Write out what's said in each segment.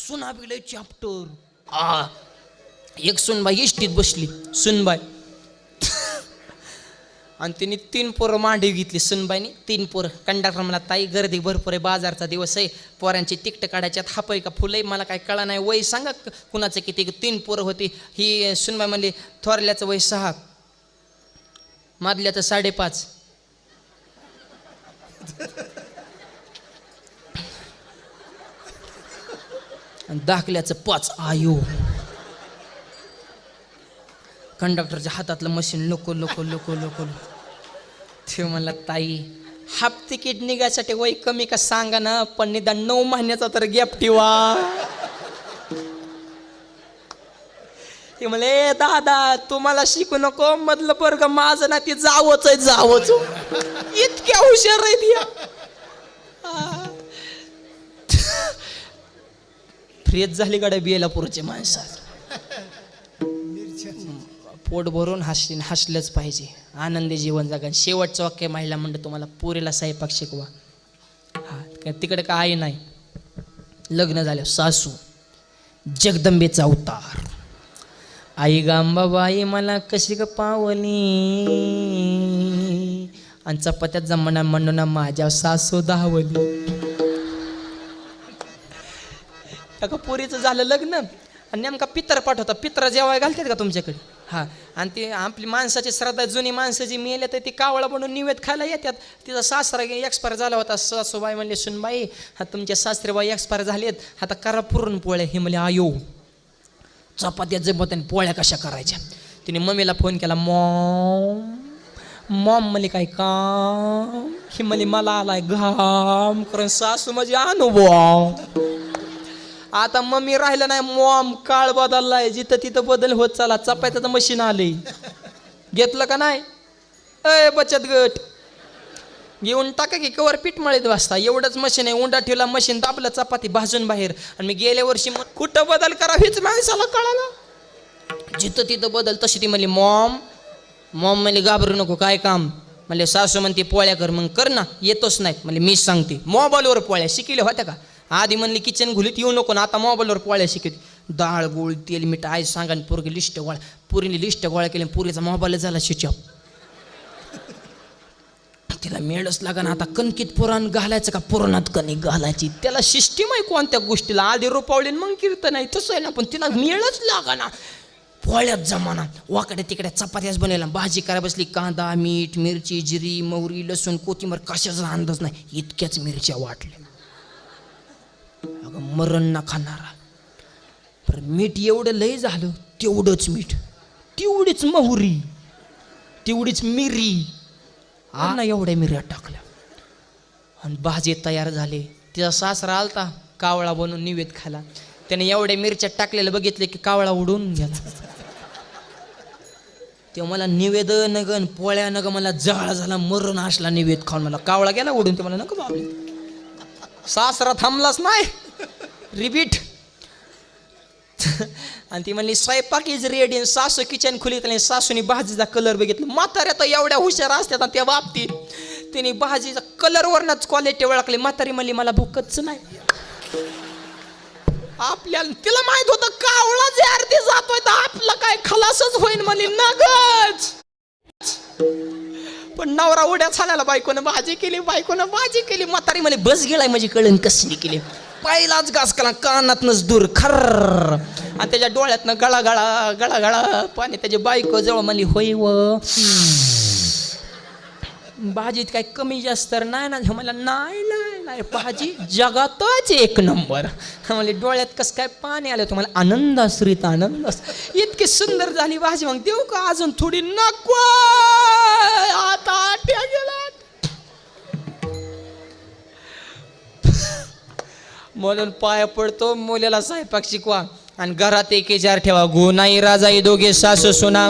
सुना बिलय चॅप्टर एक सुनबाई इष्टीत बसली सुनबाई आणि तिने 3 पोरं मांडवी घेतली सुनबाईनी 3 पोरं. कंडक्टर मला ताई गर्दी भरपूर आहे बाजारचा दिवस आहे पोरांची तिकट काढायच्यात हाप आहे का फुलं आहे मला काय कळा नाही वय सांगा कुणाचं किती 3 पोरं होती. ही सुनबाई म्हणली थोरल्याचं वय 6 मादल्याचं 5.5 आणि दाखल्याचं 5. आयो कंडक्टरच्या हातातलं machine loco loco loco loco ते म्हणला ताई हाफ तिकीट निघायसाठी वय कमी का सांगा ना पण निदान 9 महिन्याचा तर गॅप ठेवा. ते म्हणले दादा तुम्हाला शिकू नको मधलं वर्ग माझं ना ते जावंच आहे जावंच इतक्या हुशार आहेत या. फ्रेश झाली गाड्या बेलापूरचे माणसं पोट भरून हसलंच पाहिजे आनंदी जीवन जगा. शेवटचं वाक्य महिला म्हणतं तुम्हाला पुरीला स्वयंपाक शिकवा. हा तिकडे काय आई नाही लग्न झालं सासू जगदंबेचा अवतार आई गांबाबाई मला कशी ग पावली आणि चपात्यात जमना म्हणून माझ्या सासू धावली. का पुरीचं झालं लग्न आणि नेमका पित्र पाठवता पित्र जेवाय घालतात का तुमच्याकडे. हा आणि ती आपली माणसाची श्रद्धा जुनी माणसं जी मेले तर ती कावळा बनवून निवेद खायला येतात. तिचा सासरा एक्सपायर झाला होता सासूबाई म्हणले सुनबाई हा तुमचे सासरेबाई एक्सपायर झालेत आता करा पुरणपोळ्या. हे म्हणले आयो चपात्या जमत आणि पोळ्या कशा करायच्या. तिने मम्मीला फोन केला मॉम म्हणले काय काम ही म्हणले मला आलाय घाम कारण सासू माझी अनुभव. आता मम्मी राहिलं नाही मॉम काळ बदललाय जिथं तिथं बदल होत चाला. चपात्याचं मशीन आले घेतलं का नाही अय बचत गट घेऊन टाका की कवर पीठ मळीत वाजता एवढंच मशीन आहे. उंडा ठेवला मशीन दाबलं चपाती भाजून बाहेर. आणि मी गेल्या वर्षी कुठं बदल करा हेच माणसाला कळालं जिथं तिथं बदल. तशी ती म्हणली मॉम म्हणली घाबरू नको काय काम म्हणले सासू म्हणते पोळ्या कर मग कर ना येतोच नाही म्हणले मीच सांगते. मोबाईलवर पोळ्या शिकल्या होत्या का आधी म्हणली किचन घुलीत येऊ नको ना आता मोबाईलवर पोळ्या शिकत. डाळ गोळ तेल मीठ आई सांगा पोरगी लिस्ट गोळा पुरीने लिस्ट गोळा केली पुरीचा मोबाईल झाला स्विच ऑफ. तिला मेळच लागा ना आता कणकीत पुराण घालायचं का पुराणात कणिक घालायची त्याला सिस्टीम आहे कोणत्या गोष्टीला आधी रुपावली मग कीर्तन आहे तसं आहे ना पण तिला मेळच लागा ना पोळ्यात जमाना वाकड्या तिकड्या चपात्याच बनवायला भाजी करायला बसली कांदा मीठ मिरची जिरी मोहरी लसूण कोथिंबीर कशाचा अंदाज नाही इतक्याच मिरच्या वाटल्या. अगं मरण ना खाणारा पर मीठ एवढं लय झालं तेवढंच मीठ तेवढीच मोहरी तेवढीच मिरी ना एवढ्या मिऱ्या टाकल्या आणि भाजी तयार झाली. तिचा सासरा आलता कावळा बनवून निवेद खाला त्याने एवढ्या मिरच्या टाकलेलं बघितले की कावळा उडून गेला. तेव्हा मला निवेदन नगन पोळ्या नग मला जाळ झाला मरण असला निवेद खाऊन मला कावळा गेला उडून. ते मला नको बाबले सासरा थांबलाच नाही रिपीट. आणि ती म्हणली स्वयंपाक इज रेडी. सासू किचन खुलीत आणि सासूनी भाजीचा कलर बघितला. म्हाताऱ्या तर एवढ्या हुशार असतात त्या बाबतीत तिने भाजीचा कलरवरनच क्वालिटी ओळखली. म्हातारी म्हणली मला भूकच नाही. आपल्याला तिला माहित होतं कावळा जे अर्धी जातोय तर आपला काय खलासच होईल म्हणली नगच. पण नवरा उड्या छानाला बायकोनं भाजी केली म्हातारी म्हणे बस गेलाय माझी कळण कसली केली. पहिलाच घास केला कानातनच दूर खर आणि त्याच्या डोळ्यातनं गळा गळा गळा गळा पाणी. त्याची बायको जवळ म्हणली होय व भाजीत काय कमी जास्त तर नाही ना. मला नाही नाही नाही भाजी जगातच 1 नंबर. म्हणले डोळ्यात कसं काय पाणी आलं तुम्हाला आनंद आश्रित आनंद इतकी सुंदर झाली भाजी. मग देऊ का अजून थोडी नको आता आट्या गेला. म्हणून पाया पडतो मुलीला स्वयंपाक शिकवा आणि घरात 1 विचार ठेवा गुणाई राजाई दोघे सासू सुना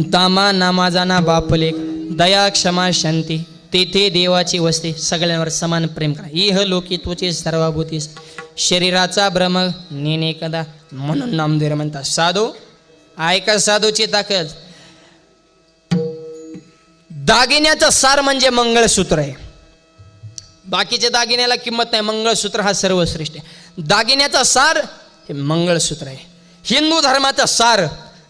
दामा ना माझा ना बापले दया क्षमा शांती तेथे देवाची वस्ती सगळ्यांवर समान प्रेम करा. इह लोकी त्वचे सर्वभूती शरीराचा भ्रम नेणे कदा म्हणून नामदेव म्हणतात साधू ऐका साधूची ताकद. दागिन्याचं सार म्हणजे मंगळसूत्र आहे. बाकीच्या दागिन्याला किंमत नाही मंगळसूत्र हा सर्वश्रेष्ठ आहे. दागिन्याचा सार हे मंगळसूत्र आहे. हिंदू धर्माचा सार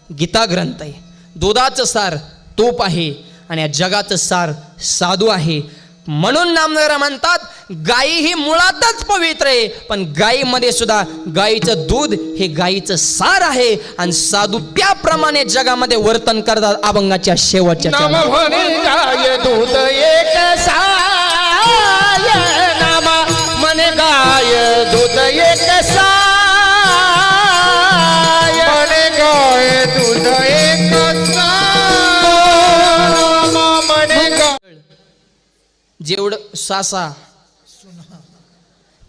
गीता ग्रंथ आहे. दुधाचं सार तूप आहे आणि या जगाचं सार साधू आहे. म्हणून नामदेव म्हणतात गाई ही मुळातच पवित्र आहे, पण गाईमध्ये सुद्धा गाईचं दूध हे गाईचं सार आहे आणि साधू त्याप्रमाणे जगामध्ये वर्तन करतात. अभंगाच्या शेवटच्या गाय दूध एक साय, नाम म्हणे गाय दूध एक साय, म्हणे गाय दूध एक जेवढं सासा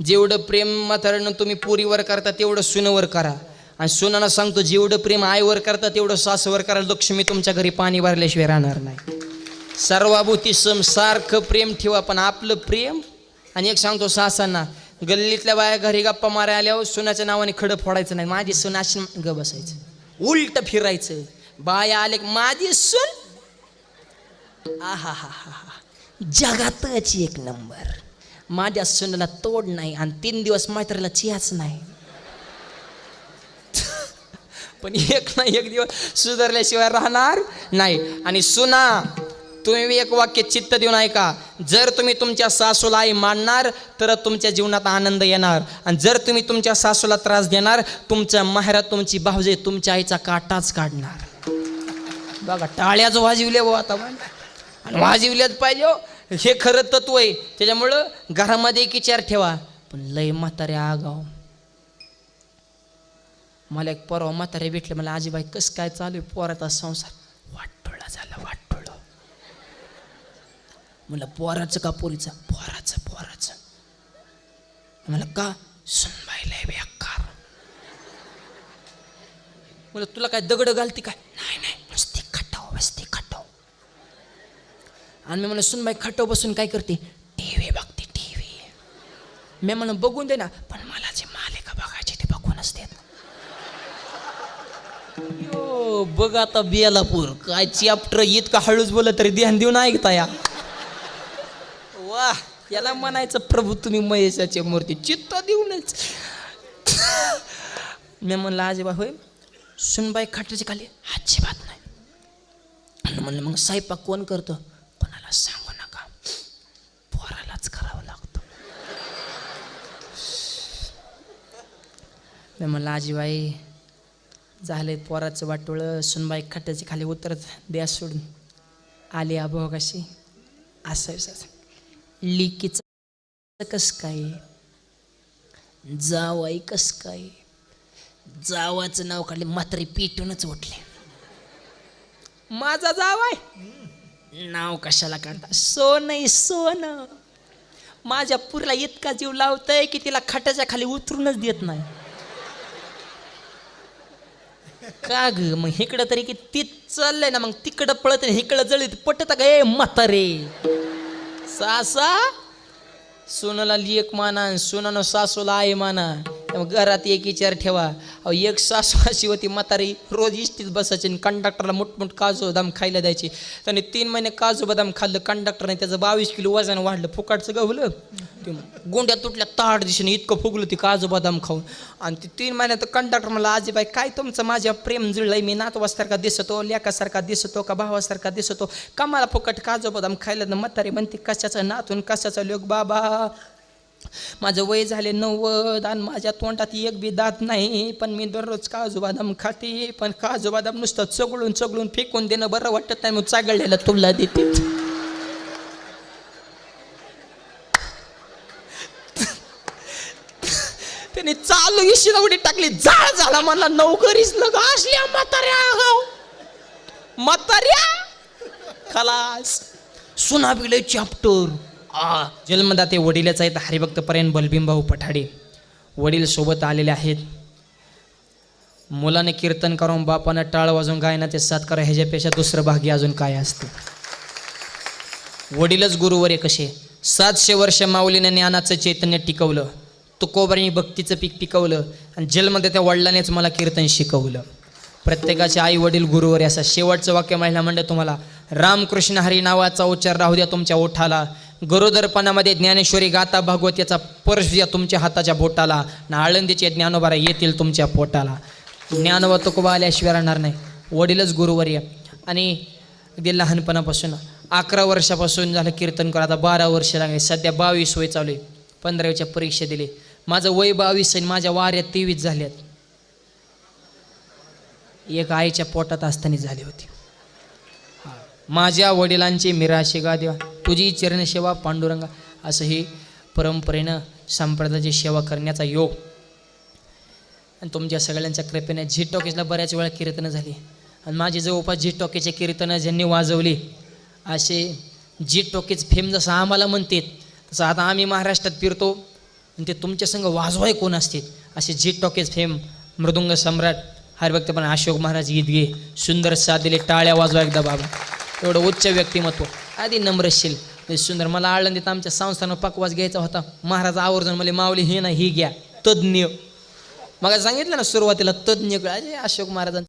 जेवढं प्रेम म्हाताऱ्यानं तुम्ही पुरीवर करता तेवढं सुनवर करा. आणि सुनांना सांगतो जेवढं प्रेम आईवर करता तेवढं सासूवर करा. लक्ष्मी तुमच्या घरी पाणी भरल्याशिवाय राहणार नाही. सर्वाभूती सारखं प्रेम ठेवा, पण आपलं प्रेम. आणि एक सांगतो सासांना, गल्लीतल्या बाया घरी गप्पा मारायला आल्यावर सुनाच्या नावाने खडं फोडायचं नाही. माझी सून अशी ग बसायचं, उलट फिरायचं. बाया आले माझी सून आहा हा हा हा जगातच एक नंबर, माझ्या सुनाला तोड नाही आणि 3 दिवस मैत्रीला चियाच नाही. पण एक ना एक दिवस सुधारल्याशिवाय राहणार नाही. आणि सुना तुम्ही एक वाक्य चित्त देऊन ऐका, जर तुम्ही तुमच्या सासूला आई मानणार तर तुमच्या जीवनात आनंद येणार. आणि जर तुम्ही तुमच्या सासूला त्रास देणार, तुमच्या माहेरात तुमची भावजे तुमच्या आईचा काटाच काढणार. बघा टाळ्याच वाजविले हो आता, आणि वाजविल्याच पाहिजे. हे खरं तत्व आहे. त्याच्यामुळं घरामध्ये एक विचार ठेवा, पण लय म्हातारे आगाव. मला एक परवा म्हातारे भेटले, मला आजीबाई कसं काय चालू आहे पोराचा संसार. वाटोळा झाला वाटोळा. मला पोराचं का पोरीचं? पोराचं. मला का? सुनबाई लय बेकार. मला तुला काय दगड घालती काय? नाही नुसती खटाव बसती खटाव. आणि मी म्हणलं सुनबाई खटाव बसून काय करते? टीव्ही बघते टीव्ही. मी म्हणलं बघून दे ना, पण मला जे मालिका बघायची ते बघूनच देत. यो बघ आता बेलापूर काय चॅप्टर इतका हळूच बोलत तरी ध्यान देऊन ऐकता या. वा याला म्हणायचं प्रभू तुम्ही महेशाची मूर्ती, चित्त देऊनच. मी म्हणलं आजीबा होय. सुनबाई खाटाची खाली अजिबात नाही. म्हणलं मग स्वयंपाक कोण करतो? कोणाला सांगू नका, पोरालाच करावं लागतं. मी म्हणलं आजीबाई झाले पोराचं वाटोळं. सुनबाई खाटाची खाली उतरत द्या सोडून आली अभोगाशी. असं लिकीचं कस काय, जावाई कस काय, जावाचं नाव काढले म्हातारी पेटूनच उठले. माझा जावाय नाव कशाला काढता? सोन माझ्या पुरीला इतका जीव लावतय की तिला खाटाच्या खाली उतरूनच देत नाही. का ग मग इकडं तरी की तीच चाललंय ना, मग तिकडं पळत इकडं जळीत पटत का? ए म्हातारे सासा सोनाला लेक माना, सोनानं सासूला आई माना. घरात एक विचार ठेवा, अहो एक सासू अशी होती म्हातारी, रोज इष्टीत बसायची आणि कंडक्टरला मोठमोठ काजू बदाम खायला द्यायची. त्याने 3 महिने काजू बदाम खाल्लं कंडक्टरने, त्याचं 22 किलो वजन वाढलं. फुकाटचं गवलं, ते गोंड्या तुटल्या ताड दिशेने इतकं फुगलं ती काजू बदाम खाऊन. आणि ती 3 महिन्यात कंडक्टर मला आजीबाई काय तुमचं माझ्या प्रेम जुळलंय, मी नातवासारखा दिसतो, लेकासारखा दिसतो का भावासारखा दिसतो का, मला फुकट काजू बदाम खायला ना? म्हातारी म्हणते कशाचं नातून कशाचा लोक बाबा, माझं वय झाले 90 आणि माझ्या तोंडात एक बी दात नाही, पण मी दररोज काजू बदाम खाते. पण काजू बदाम नुसतं चगळून फेकून देणं बरं वाटत नाही, मग चागळलेला तुला देते. त्याने चालू इशीला उडी टाकली, जाळ झाला. मला नोकरीच लग असल्या म्हाताऱ्या खलास. सुना बिले चॅप्टर जन्मदाते वडिलाच आहेत हरिभक्त पर्यंत बलभीमभाऊ पठाडे. वडील सोबत आलेले आहेत. मुलाने कीर्तन करून बापानं टाळ वाजून गायनाचे साथ करा, ह्याच्यापेक्षा दुसरं भाग्य अजून काय असतं? वडीलच गुरुवर आहे कसे. 700 वर्ष माऊलीने ज्ञानाचं चैतन्य टिकवलं, तुकोबांनी भक्तीचं पीक पिकवलं आणि जन्मदात्या वडिलांनीच मला कीर्तन शिकवलं. प्रत्येकाचे आई वडील गुरुवर आहे. असं शेवटचं वाक्य महिला म्हणलं तुम्हाला, रामकृष्ण हरी नावाचा उच्चार राहू द्या तुमच्या ओठाला, गरोदरपणामध्ये ज्ञानेश्वरी गाता भागवत याचा पर्श या तुमच्या हाताच्या बोटाला ना आळंदीचे ज्ञानोबा येतील तुमच्या पोटाला. ज्ञानोबा तुकोबा आल्याशिवाय राहणार नाही. वडीलच गुरुवर्य आणि अगदी लहानपणापासून 11 वर्षापासून झालं कीर्तन करा. आता 12 वर्ष लागले. सध्या 22 वय चालू आहे. 15वीच्या परीक्षा दिली. माझं वय 22 आणि माझ्या वाऱ्या 23 झाल्यात. एक आईच्या पोटात असताना झाली होती. माझ्या वडिलांची मिराशी गा देवा तुझी चरणसेवा पांडुरंगा. असं ही परंपरेनं संप्रदायाची सेवा करण्याचा योग आणि तुमच्या सगळ्यांच्या कृपेने झी टॉकीजला बऱ्याच वेळा कीर्तनं झाली आणि माझी जवळपास झी टॉकीचे कीर्तनं ज्यांनी वाजवली असे झी टॉकीज फेम जसं आम्हाला म्हणतात तसं आता आम्ही महाराष्ट्रात फिरतो आणि ते तुमच्या संग वाजवाय कोण असतील असे झी टॉकीज फेम मृदुंग सम्राट हरिभक्तपण अशोक महाराज गीतगे सुंदर साथ दिले. टाळ्या वाजवा एकदा बाबा. एवढं उच्च व्यक्तिमत्व आधी नम्रशील सुंदर. मला आळंदीत आमच्या संस्थानं पकवास घ्यायचा होता. महाराज आवर्जून मला माऊली हे ना ही घ्या तज्ज्ञ. मग सांगितलं ना सुरुवातीला तज्ज्ञ अशोक महाराजांचं